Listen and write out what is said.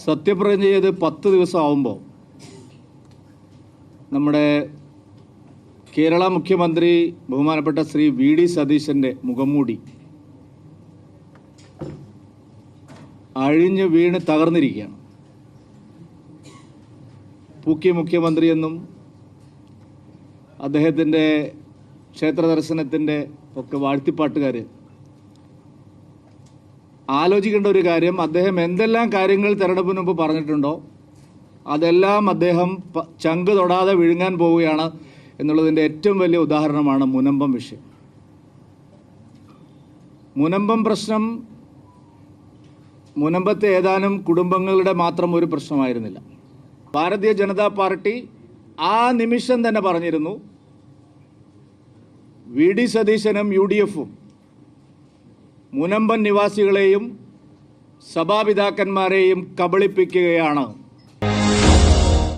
സത്യപ്രതിജ്ഞ ചെയ്ത് 10 ദിവസം ആവുമ്പോൾ നമ്മുടെ കേരള മുഖ്യമന്ത്രി ബഹുമാനപ്പെട്ട ശ്രീ വി.ഡി. സതീശൻ്റെ മുഖംമൂടി അഴിഞ്ഞ് വീണ് തകർന്നിരിക്കുകയാണ്. പൂക്കി മുഖ്യമന്ത്രിയെന്നും അദ്ദേഹത്തിൻ്റെ ക്ഷേത്ര ദർശനത്തിൻ്റെ ഒക്കെ വാഴ്ത്തിപ്പാട്ടുകാർ ആലോചിക്കേണ്ട ഒരു കാര്യം, അദ്ദേഹം എന്തെല്ലാം കാര്യങ്ങൾ തെരഞ്ഞെടുപ്പിന് മുമ്പ് പറഞ്ഞിട്ടുണ്ടോ അതെല്ലാം അദ്ദേഹം ചങ്ക് തൊടാതെ വിഴുങ്ങാൻ പോവുകയാണ് എന്നുള്ളതിൻ്റെ ഏറ്റവും വലിയ ഉദാഹരണമാണ് മുനമ്പം വിഷയം. മുനമ്പം പ്രശ്നം മുനമ്പത്തെ ഏതാനും കുടുംബങ്ങളുടെ മാത്രം ഒരു പ്രശ്നമായിരുന്നില്ല. ഭാരതീയ ജനതാ പാർട്ടി ആ നിമിഷം തന്നെ പറഞ്ഞിരുന്നു, വി.ഡി. സതീശനും UDF-ഉം മുനമ്പൻ നിവാസികളെയും സഭാപിതാക്കന്മാരെയും കബളിപ്പിക്കുകയാണ്.